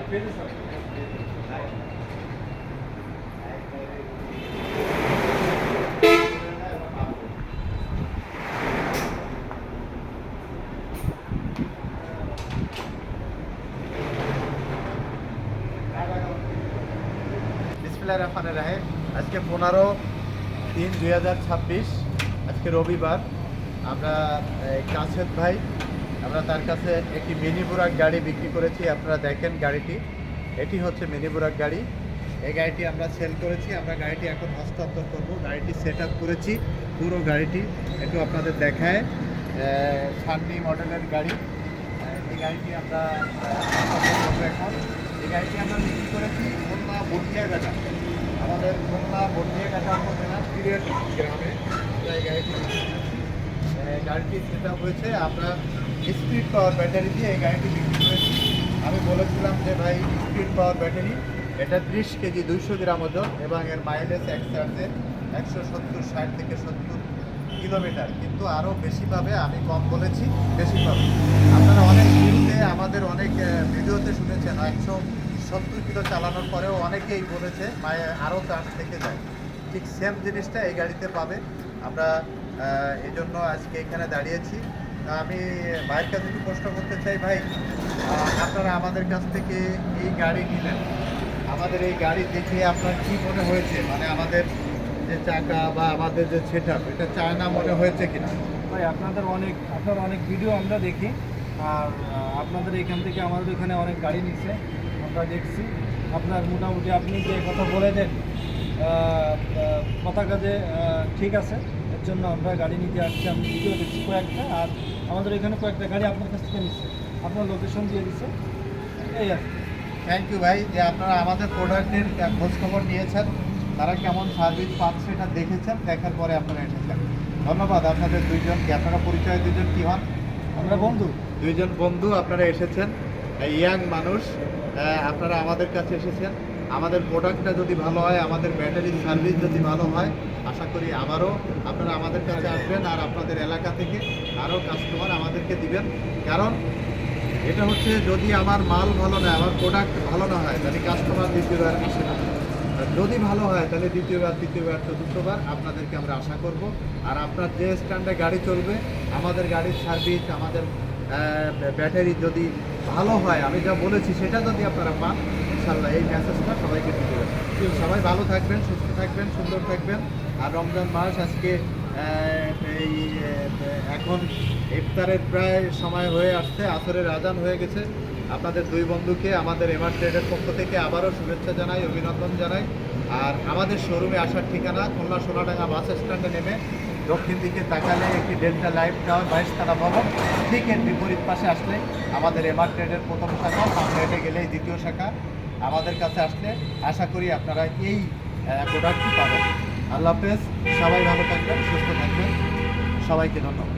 আজকে 15/3/2026, আজকে রবিবার। আমরা কাছেদ ভাই, আমরা তার কাছে একটি মিনি বুরাক গাড়ি বিক্রি করেছি। আপনারা দেখেন গাড়িটি, এটি হচ্ছে মিনি বুরাক গাড়ি। এই গাড়িটি আমরা সেল করেছি। আমরা গাড়িটি এখন হস্তান্তর করব। গাড়িটি সেট আপ করেছি, পুরো গাড়িটি একটু আপনাদের দেখায়। সান্নি মডেলের গাড়ি। এই গাড়িটি আমরা এখন এই গাড়িটি আমরা বিক্রি করেছি খুলনা বটিয়াঘাটা, আমাদের খুলনা বটিয়াঘাটা উপজেলার পিরিয়ড গ্রামে। এই গাড়িটি সেট আপ হয়েছে। আমরা স্পিড পাওয়ার ব্যাটারি দিয়ে এই গাড়িটি বিক্রি করেছি। আমি বলেছিলাম যে ভাই স্পিড পাওয়ার ব্যাটারি, এটা 30 কেজি 200 গ্রাম ওজন এবং এর মাইলেজ এক চার্জে 170-60 থেকে 70 কিলোমিটার, কিন্তু আরও বেশি পাবে। আমি কম বলেছি, বেশি পাবে। আপনারা অনেক ভিডিওতে, আমাদের অনেক ভিডিওতে শুনেছেন 170 কিলো চালানোর পরেও অনেকেই বলেছে আরও চার্জ থেকে যায়। ঠিক সেম জিনিসটা এই গাড়িতে পাবে। আমরা এই জন্য আজকে এখানে দাঁড়িয়েছি। আমি ভাইয়ের কাছে একটু প্রশ্ন করতে চাই, ভাই আপনারা আমাদের কাছ থেকে এই গাড়ি নিলেন, আমাদের এই গাড়ি দেখে আপনার কি মনে হয়েছে? মানে আমাদের যে চাকা বা আমাদের যে সেট আপ, এটা চায়না মনে হয়েছে কিনা? ভাই আপনার অনেক ভিডিও আমরা দেখি, আর আপনাদের এখান থেকে আমাদের এখানে অনেক গাড়ি নিচ্ছে, আমরা দেখছি। আপনার মোটামুটি আপনি যে কথা বলে দেন, কথা কাজে ঠিক আছে। এর জন্য আমরা গাড়ি নিতে আসছি। আমি ভিডিও দেখছি কয়েকটা, আর আমাদের এখানে কয়েকটা গাড়ি আপনার কাছ থেকে নিচ্ছে, আপনার লোকেশন দিয়ে দিচ্ছে, এই আর কি। থ্যাংক ইউ ভাই, যে আপনারা আমাদের প্রোডাক্টের খোঁজখবর নিয়েছেন, তারা কেমন সার্ভিস পাচ্ছে এটা দেখেছেন, দেখার পরে আপনারা এসেছেন। ধন্যবাদ আপনাদের দুইজনকে। আপনারা পরিচয় দুজন কী হন? আমরা বন্ধু, দুইজন বন্ধু। আপনারা এসেছেন, ইয়াং মানুষ, আপনারা আমাদের কাছে এসেছেন। আমাদের প্রোডাক্টটা যদি ভালো হয়, আমাদের ব্যাটারির সার্ভিস যদি ভালো হয়, আশা করি আবারও আপনারা আমাদের কাছে আসবেন, আর আপনাদের এলাকা থেকে আরও কাস্টমার আমাদেরকে দিবেন। কারণ এটা হচ্ছে, যদি আমার মাল ভালো না, আমার প্রোডাক্ট ভালো না হয়, তাহলে কাস্টমার দ্বিতীয়বার আসে না। যদি ভালো হয় তাহলে দ্বিতীয়বার, তৃতীয়বার, চতুর্থবার আপনাদেরকে আমরা আশা করব। আর আপনার যে স্ট্যান্ডে গাড়ি চলবে, আমাদের গাড়ির সার্ভিস, আমাদের ব্যাটারি যদি ভালো হয়, আমি যা বলেছি সেটা যদি আপনারা পান, ইনশাল্লাহ এই মেসেজটা সবাইকে দিতে হবে। সবাই ভালো থাকবেন, সুস্থ থাকবেন, সুন্দর থাকবেন। আর রমজান মাস আজকে এই এখন ইফতারের প্রায় সময় হয়ে আসছে, আসরের আজান হয়ে গেছে। আপনাদের দুই বন্ধুকে আমাদের এমআর ট্রেডের পক্ষ থেকে আবারও শুভেচ্ছা জানাই, অভিনন্দন জানাই। আর আমাদের শোরুমে আসার ঠিকানা খুলনা সোনাডাঙ্গা বাস স্ট্যান্ডে নেমে দক্ষিণ দিকে তাকালে একটি ডেল্টা লাইফ টাওয়ার 22 তলা ভবন, ঠিক এর বিপরীত পাশে আসলে আমাদের এমআর ট্রেডের প্রথম শাখা, সামনে হেঁটে গেলেই দ্বিতীয় শাখা। আমাদের কাছে আসলে আশা করি আপনারা এই প্রোডাক্টটি পাবেন। আল্লাহ হাফেজ, সবাই ভালো থাকবেন, সুস্থ থাকবেন, সবাইকে ধন্যবাদ।